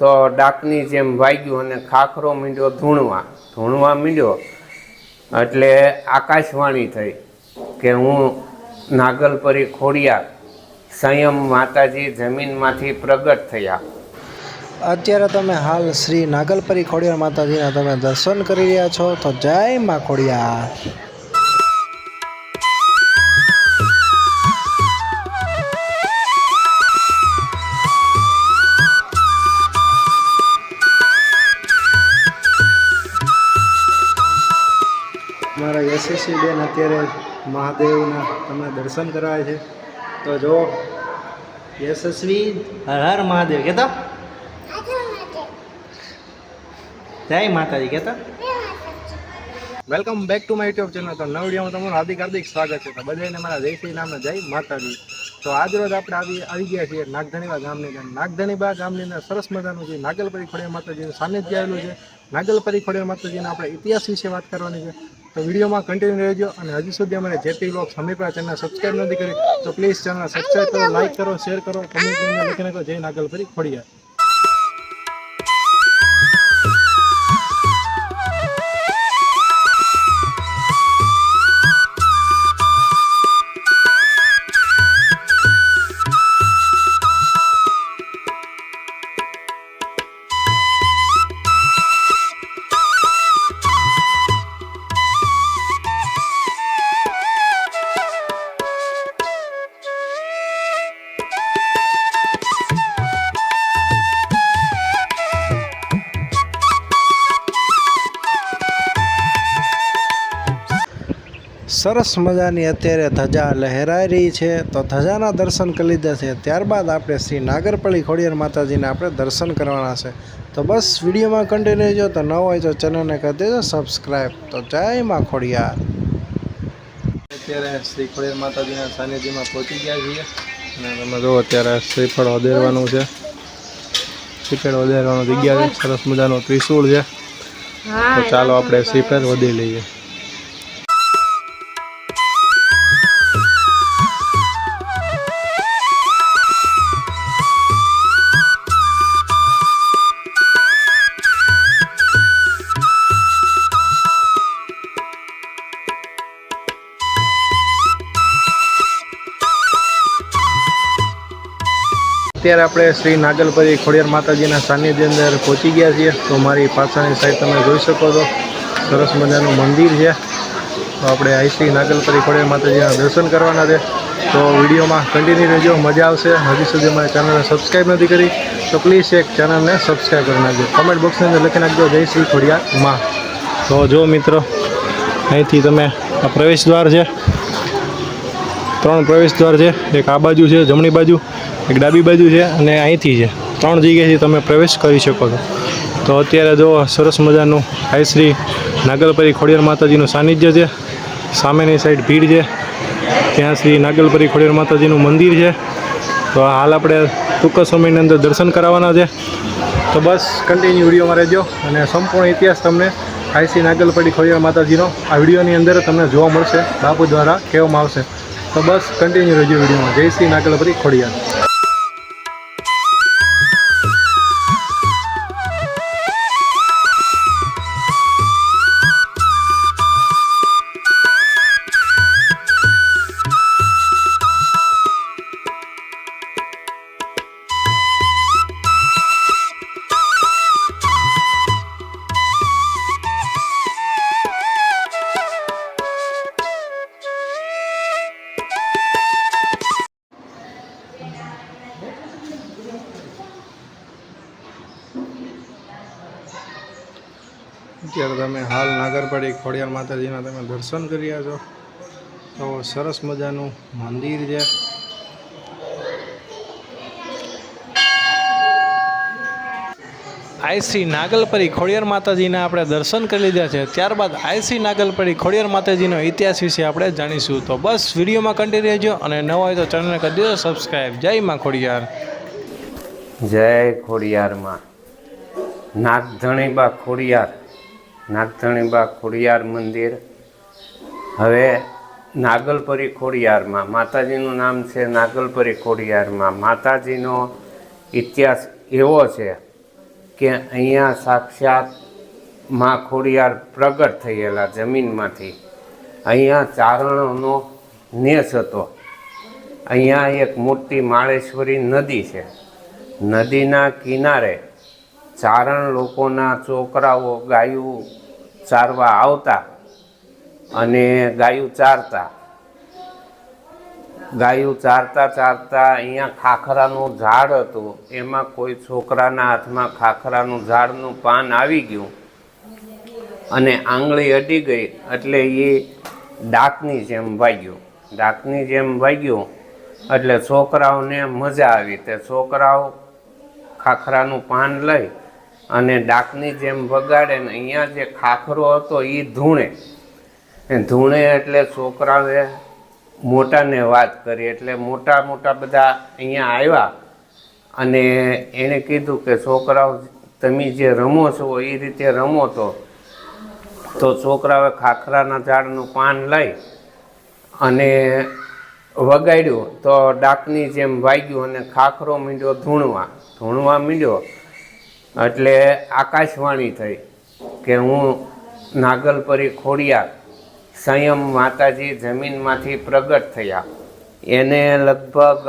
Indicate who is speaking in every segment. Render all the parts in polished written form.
Speaker 1: તો ડાકની જેમ વાગ્યું અને ખાખરો મીંડ્યો ધૂણવા મીંડ્યો એટલે આકાશવાણી થઈ કે હું નાગલપરી ખોડિયાર સંયમ માતાજી જમીનમાંથી પ્રગટ થયા।
Speaker 2: અત્યારે તમે હાલ શ્રી નાગલપરી ખોડિયાર માતાજીના તમે દર્શન કરી રહ્યા છો, તો જય માં ખોડિયાર। મારા યશસ્વી બેન અત્યારે મહાદેવના તમને દર્શન કરાવે છે, તો જો યશસ્વી હર હર મહાદેવ કહેતા, જય માતાજી કહેતા। Welcome back to my YouTube channel. તો નવા વિડીયોમાં તમારું હાર્દિક સ્વાગત છે। તો બધાને મારા જય શ્રી રામ, જય માતાજી। તો આજ રોજ આપણે આવી ગયા છીએ નાગધણીબા ગામની અંદર। નાગધણીબા ગામની અંદર સરસ મજાનું જે નાગલપરી ખોડિયાર માતાજીનું સાનિધ્ય આવેલું છે। નાગલપરી ખોડિયાર માતાજીના આપણે ઇતિહાસ વિશે વાત કરવાની છે, તો વિડીયોમાં કન્ટિન્યુ રહેજો। અને હજી સુધી અમારે JP vlogs Hamirpara channel subscribe નથી કરી તો પ્લીઝ ચેનલ સબસ્ક્રાઈબ કરો, લાઈક કરો, શેર કરો, કમેન્ટમાં લખી નાખો જય નાગલપરી ખોડિયાર। સરસ મજાની અત્યારે ધજા લહેરાઈ રહી છે, તો ધજાના દર્શન કરી લીધા છે। ત્યારબાદ આપણે શ્રી નાગલપરી ખોડિયાર માતાજીને આપણે દર્શન કરવાના છે। તો બસ વિડીયોમાં કન્ટિન્યુ રહેજો। તો ન હોય તો ચેનલને કરી દેજો સબસ્ક્રાઈબ। તો જય માં ખોડિયાર। અત્યારે શ્રી ખોડિયાર માતાજીના સાનિધ્યમાં પહોંચી ગયા છીએ, અને તમે જો અત્યારે શ્રીફળ વધેરવાનું છે। શ્રીફળ વધેરવાની જગ્યા છે, સરસ મજાનો ત્રિશૂળ છે, તો ચાલો આપણે શ્રીફળ વધી લઈએ। અત્યારે આપણે શ્રી નાગલપરી ખોડિયાર માતાજીના સાનિધ્ય અંદર પહોંચી ગયા છીએ। તો મારી પાછળની સાઈડ તમે જોઈ શકો છો સરસ મજાનું મંદિર છે। તો આપણે અહીં શ્રી નાગલપરી ખોડિયાર માતાજીના દર્શન કરવાના છે, તો વિડીયોમાં કન્ટિન્યુ રહેજો, મજા આવશે। હજી સુધી મારી ચેનલને સબસ્ક્રાઈબ નથી કરી તો પ્લીઝ એક ચેનલને સબસ્ક્રાઈબ કરી નાખજો, કમેન્ટ બોક્સની અંદર લખી નાખજો જય શ્રી ખોડિયાર માં। તો જો મિત્રો, અહીંથી તમે આ પ્રવેશ દ્વાર છે, 3 પ્રવેશ દ્વાર છે, એક આ બાજુ છે જમણી બાજુ, એક ડાબી બાજુ છે, અને અહીંથી છે। 3 જગ્યાએથી તમે પ્રવેશ કરી શકો છો। તો અત્યારે જો સરસ મજાનું આ શ્રી નાગલપરી ખોડિયાર માતાજીનું સાનિધ્ય છે। સામેની સાઈડ ભીડ છે, ત્યાં શ્રી નાગલપરી ખોડિયાર માતાજીનું મંદિર છે। તો હાલ આપણે ટૂંક સમયની અંદર દર્શન કરાવવાના છે, તો બસ કન્ટિન્યુ વિડીયોમાં રહેજો। અને સંપૂર્ણ ઇતિહાસ તમને આ શ્રી નાગલપરી ખોડિયાર માતાજીનો આ વિડીયોની અંદર તમને જોવા મળશે, બાપુ દ્વારા કહેવામાં આવશે। તો બસ કન્ટિન્યુ રહેજો વિડીયોમાં। જય શ્રી નાગલપરી ખોડિયાર। અત્યારે તમે હાલ નાગલપરી ખોડિયાર માતાજીના તમે દર્શન કરી રહ્યા છો, તો સરસ મજાનું મંદિર છે। આઈ શ્રી નાગલપરી ખોડિયાર માતાજીના આપણે દર્શન કરી લીધા છે। ત્યારબાદ આઈ શ્રી નાગલપરી ખોડિયાર માતાજીનો ઇતિહાસ વિશે આપણે જાણીશું। તો બસ વિડીયોમાં કન્ટિન્યુ રહેજો, અને ન હોય તો ચેનલને કરી દેજો સબસ્ક્રાઈબ। જય માં ખોડિયાર।
Speaker 1: જય ખોડિયાર માં। નાગધણીબા ખોડિયાર, નાગધણીબા ખોડિયાર મંદિર હવે નાગલપરી ખોડિયારમાં, માતાજીનું નામ છે નાગલપરી ખોડિયારમાં। માતાજીનો ઇતિહાસ એવો છે કે અહીંયા સાક્ષાત માં ખોડિયાર પ્રગટ થયેલા જમીનમાંથી. અહીંયા ચારણોનો નેસ હતો. અહીંયા એક મોટી માળેશ્વરી નદી છે. નદીના કિનારે ચારણ લોકોના છોકરાઓ ગાયું ચારવા આવતા અને ગાયું ચારતા અહીંયા ખાખરાનું ઝાડ હતું. એમાં કોઈ છોકરાના હાથમાં ખાખરાનું ઝાડનું પાન આવી ગયું અને આંગળી અડી ગઈ એટલે એ ડાકની જેમ વાગ્યું. એટલે છોકરાઓને મજા આવી. તે છોકરાઓ ખાખરાનું પાન લઈ અને ડાકની જેમ વગાડે ને અહીંયા જે ખાખરો હતો એ ધૂણે એટલે છોકરાઓએ મોટાને વાત કરી. એટલે મોટા બધા અહીંયા આવ્યા અને એણે કીધું કે છોકરાઓ તમે જે રમો છો એ રીતે રમો. તો છોકરાઓએ ખાખરાના ઝાડનું પાન લઈ અને વગાડ્યું તો ડાકની જેમ વાગ્યું અને ખાખરો મીંડ્યો ધૂણવા મીંડ્યો. એટલે આકાશવાણી થઈ કે હું નાગલપરી ખોડિયાર સ્વયં માતાજી જમીનમાંથી પ્રગટ થયા. એને લગભગ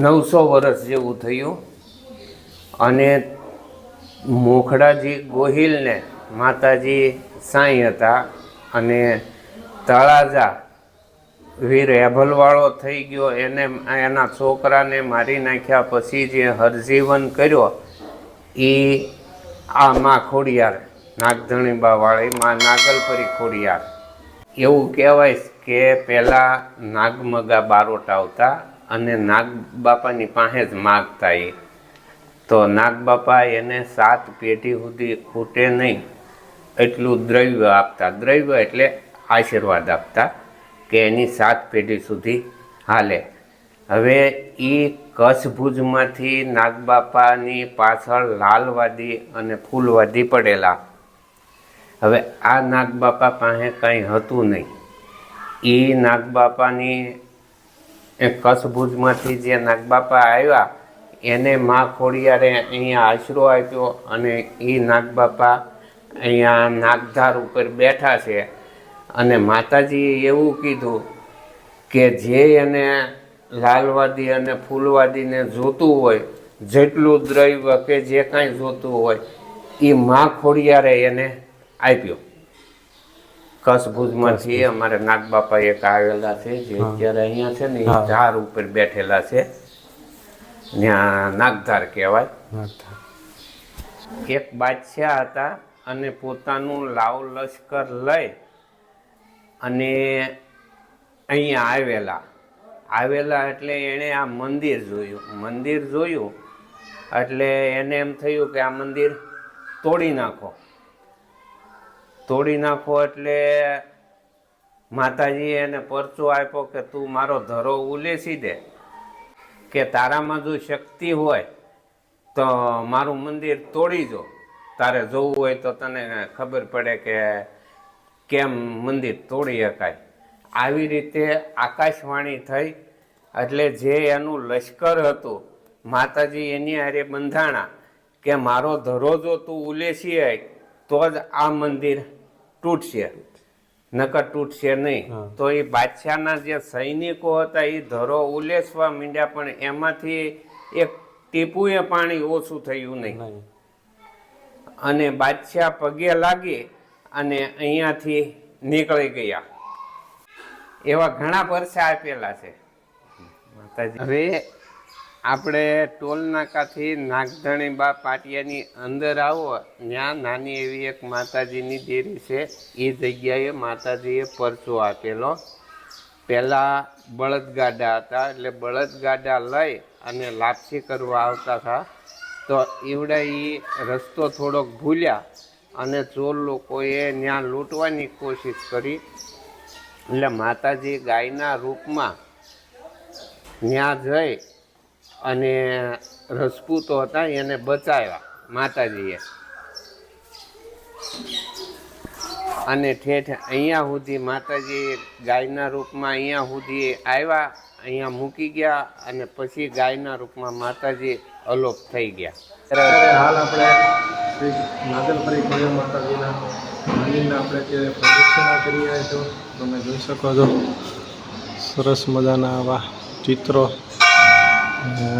Speaker 1: 900 વર્ષ જેવું થયું. અને મોખડાજી ગોહિલને માતાજી સાંઈ હતા અને તળાજા વીર એભલવાળો થઈ ગયો. એના છોકરાને મારી નાખ્યા પછી જે હરજીવન કર્યો એ આ માં ખોડિયાર નાગધણીબાવાળી માં નાગલપરી ખોડિયાર. એવું કહેવાય કે પહેલાં નાગમગા બારોટ આવતા અને નાગબાપાની પાસે જ માગતા. તો નાગબાપા એને 7 પેઢી સુધી ખૂટે નહીં એટલું દ્રવ્ય આપતા. દ્રવ્ય એટલે આશીર્વાદ આપતા કે એની 7 પેઢી સુધી હાલે. હવે એ કચ્છ ભુજમાંથી નાગબાપાની પાછળ લાલવાદી અને ફૂલવાદી પડેલા. હવે આ નાગબાપા પાસે કંઈ હતું નહીં. એ નાગબાપાની કચ્છ ભુજમાંથી જે નાગબાપા આવ્યા એને માં ખોડિયારે અહીંયા આશરો આપ્યો અને એ નાગબાપા અહીંયા નાગધાર ઉપર બેઠા છે. અને માતાજીએ એવું કીધું કે જે એને લાલવાદી અને ફૂલવાદીને જોતું હોય, જેટલું દ્રવ્ય કે જે કાંઈ જોતું હોય એ માં ખોડિયારે એને આપ્યો. કચ્છ ભુજમાંથી અમારે નાગબાપા એક આવેલા છે જે અત્યારે અહીંયા છે ને એ ધાર ઉપર બેઠેલા છે. ત્યાં નાગધાર કહેવાય. એક બાદશાહ હતા અને પોતાનું લાવ લશ્કર લઈ અને અહીંયા આવેલા એટલે એણે આ મંદિર જોયું એટલે એને એમ થયું કે આ મંદિર તોડી નાખો એટલે માતાજીએ એને પરચો આપ્યો કે તું મારો ધરો ઉલેસી દે કે તારામાં જો શક્તિ હોય તો મારું મંદિર તોડી જો. તારે જોવું હોય તો તને ખબર પડે કે કેમ મંદિર તોડી શકાય. આવી રીતે આકાશવાણી થઈ. એટલે જે એનું લશ્કર હતું માતાજી એની હારે બંધાણા કે મારો ધરો જો તું ઉલેસી હોય તો જ આ મંદિર તૂટશે, નકર તૂટશે નહીં. તો એ બાદશાહના જે સૈનિકો હતા એ ધરો ઉલેસવા માંડ્યા પણ એમાંથી એક ટીપુએ પાણી ઓછું થયું નહીં. અને બાદશાહ પગે લાગી અને અહીંયાથી નીકળી ગયા. એવા ઘણા પરસા આપેલા છે માતાજી. હવે આપણે ટોલ નાકાથી નાગધણીબા પાટિયાની અંદર આવો, ત્યાં નાની એવી એક માતાજીની દેરી છે. એ જગ્યાએ માતાજીએ પરચો આપેલો. પહેલાં બળદગાડા હતા એટલે બળદગાડા લઈ અને લાપસી કરવા આવતા હતા. તો એવડા એ રસ્તો થોડોક ભૂલ્યા અને ચોર લોકોએ ત્યાં લૂંટવાની કોશિશ કરી. એટલે માતાજી ગાયના રૂપમાં ત્યાં જઈ અને રજપૂતો હતા એને બચાવ્યા માતાજીએ. અને ઠેઠ અહીંયા સુધી માતાજી ગાયના રૂપમાં અહીંયા સુધી આવ્યા અહીંયા મૂકી ગયા અને પછી ગાયના રૂપમાં માતાજી અલોપ થઈ ગયા.
Speaker 2: અત્યારે હાલ આપણે શ્રી નાગલપરી ખોડિયાર માતાજીના મંદિરના આપણે અત્યારે પ્રદક્ષિણા કરી રહ્યા છો. તમે જોઈ શકો છો સરસ મજાના આવા ચિત્રો.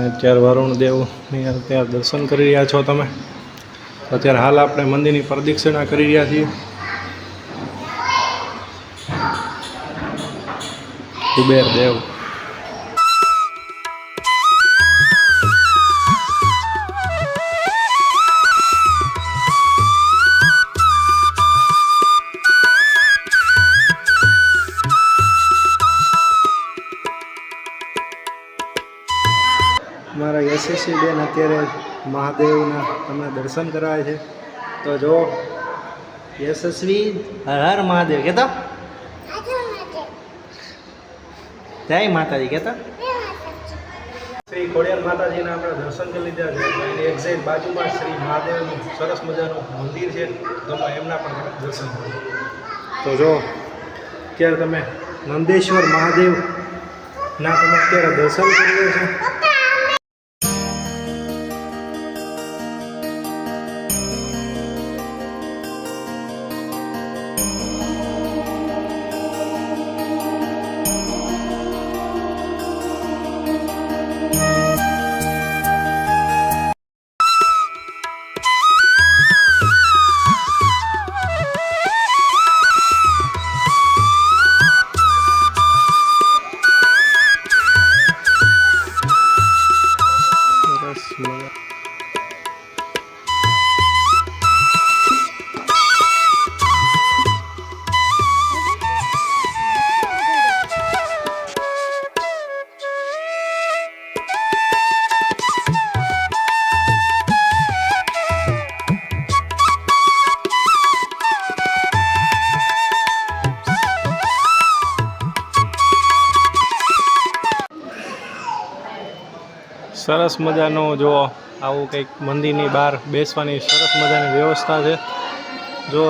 Speaker 2: અત્યારે વરુણ દેવની અત્યારે દર્શન કરી રહ્યા છો તમે. અત્યારે હાલ આપણે મંદિરની પ્રદક્ષિણા કરી રહ્યા છીએ. કુબેર દેવ મારા યશસ્વી બેન અત્યારે મહાદેવના તમને દર્શન કરાવે છે. તો જો યશસ્વી હર હર મહાદેવ કહેતો જય માતાજી કહેતો. શ્રી ખોડિયાર માતાજીના આપણે દર્શન કરી લીધા છે. એની એક્ઝેક્ટ બાજુમાં શ્રી મહાદેવનું સરસ મજાનું મંદિર છે. તમે એમના પણ દર્શન કરો. તો જો અત્યારે તમે નંદેશ્વર મહાદેવના તમે અત્યારે દર્શન કરી રહ્યા છો. સરસ મજાનો જો આવું કંઈક મંદિરની બહાર બેસવાની સરસ મજાની વ્યવસ્થા છે. જો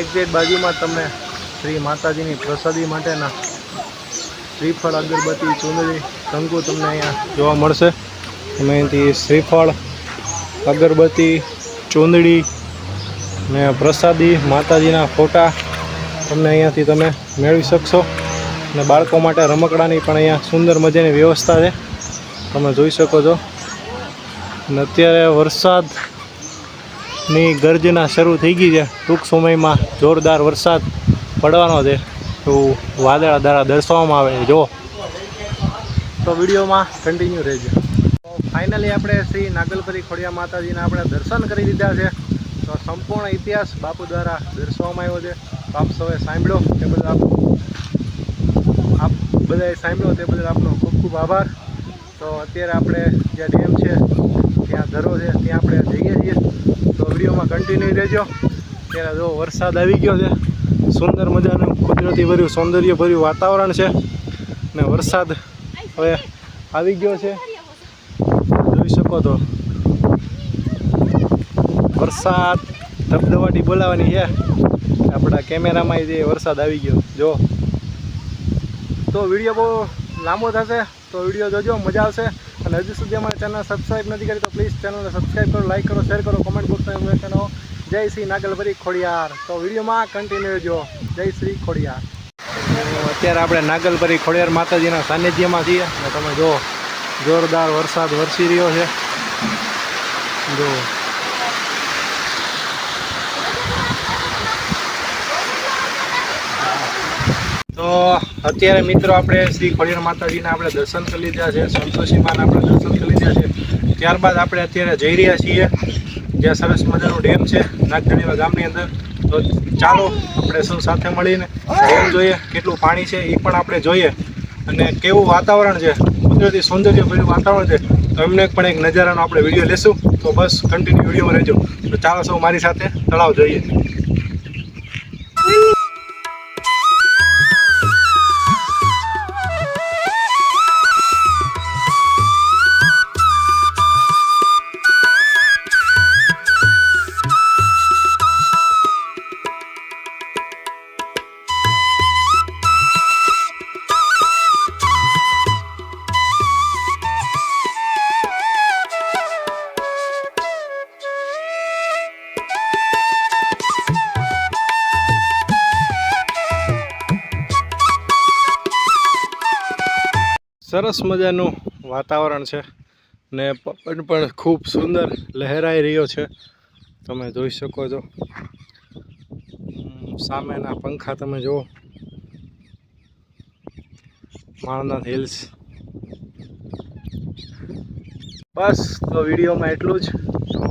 Speaker 2: એક્ઝેક્ટ બાજુમાં તમને શ્રી માતાજીની પ્રસાદી માટેના શ્રીફળ, અગરબત્તી, ચૂંદડી, કંકુ તમને અહીંયા જોવા મળશે. તમે અહીંથી શ્રીફળ, અગરબત્તી, ચૂંદડી ને પ્રસાદી, માતાજીના ફોટા તમને અહીંયાથી તમે મેળવી શકશો. અને બાળકો માટે રમકડાની પણ અહીંયા સુંદર મજાની વ્યવસ્થા છે. તમે જોઈ શકો છો. અને અત્યારે વરસાદની ગર્જના શરૂ થઈ ગઈ છે. ટૂંક સમયમાં જોરદાર વરસાદ પડવાનો છે એવું વાદળા દ્વારા દર્શાવવામાં આવે છે. જો તો વિડીયોમાં કન્ટિન્યુ રહેજો. તો ફાઇનલી આપણે શ્રી નાગલપરી ખોડિયાર માતાજીના આપણે દર્શન કરી લીધા છે. તો સંપૂર્ણ ઇતિહાસ બાપુ દ્વારા દર્શાવવામાં આવ્યો છે. તો આપ સૌએ સાંભળ્યો તે બદલ આપ બધાએ સાંભળ્યો તે બદલ આપનો ખૂબ ખૂબ આભાર. તો અત્યારે આપણે જ્યાં ડેમ છે ત્યાં ધરો છે ત્યાં આપણે જઈએ છીએ. તો વિડીયોમાં કન્ટિન્યુ રહેજો. ત્યારે જો વરસાદ આવી ગયો છે. સુંદર મજાનું કુદરતી ભર્યું સૌંદર્ય ભર્યું વાતાવરણ છે. ને વરસાદ હવે આવી ગયો છે. જોઈ શકો તો વરસાદ ધબધબાટી બોલાવાની છે. આપણા કેમેરામાં જે વરસાદ આવી ગયો જો. તો વિડીયો બહુ લાંબો થશે તો વિડીયો જોજો, મજા આવશે. અને હજુ સુધી અમારી ચેનલ સબસ્ક્રાઈબ નથી કરી તો પ્લીઝ ચેનલને સબસ્ક્રાઈબ કરો, લાઈક કરો, શેર કરો, કોમેન્ટ બોક્સમાં મેન્શન કરો. જય શ્રી નાગલપરી ખોડિયાર. તો વિડીયોમાં કન્ટિન્યુ રહેજો. જય શ્રી ખોડિયાર. અત્યારે આપણે નાગલપરી ખોડિયાર માતાજીના સાનિધ્યમાં છીએ અને તમે જો જોરદાર વરસાદ વરસી રહ્યો છે. જો તો અત્યારે મિત્રો આપણે શ્રી ખોડિયાર માતાજીના આપણે દર્શન કરી લીધા છે. સંતોષીમાના આપણે દર્શન કરી લીધા છે. ત્યારબાદ આપણે અત્યારે જઈ રહ્યા છીએ જ્યાં સરસ મજાનું ડેમ છે નાગધણીવા ગામની અંદર. તો ચાલો આપણે સૌ સાથે મળીને ડેમ જોઈએ, કેટલું પાણી છે એ પણ આપણે જોઈએ અને કેવું વાતાવરણ છે, કુદરતી સૌંદર્ય ભર્યું વાતાવરણ છે. તો એમને પણ એક નજારાનો આપણે વિડીયો લેશું. તો બસ કન્ટિન્યુ વિડીયોમાં રહેજો. તો ચાલો સૌ મારી સાથે તળાવ જોઈએ. સરસ મજાનું વાતાવરણ છે ને પવન પણ ખૂબ સુંદર લહેરાઈ રહ્યો છે, તમે જોઈ શકો છો. સામેના પંખા તમે જુઓ, માળનાથ હિલ્સ. બસ તો વિડીયોમાં એટલું જ. તો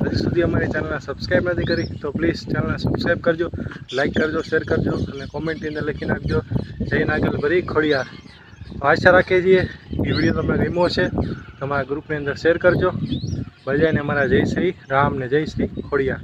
Speaker 2: હજી સુધી અમારી ચેનલને સબસ્ક્રાઈબ નથી કરી તો પ્લીઝ ચેનલને સબસ્ક્રાઈબ કરજો, લાઈક કરજો, શેર કરજો અને કોમેન્ટની અંદર લખી નાખજો જય નાગલપરી ખોડિયાર. આશા રાખીએ છીએ એ વિડીયો તમને ગમ્યો છે, તમારા ગ્રુપની અંદર શેર કરજો. બધાને અમારા જય શ્રી રામ ને જય શ્રી ખોડિયાર.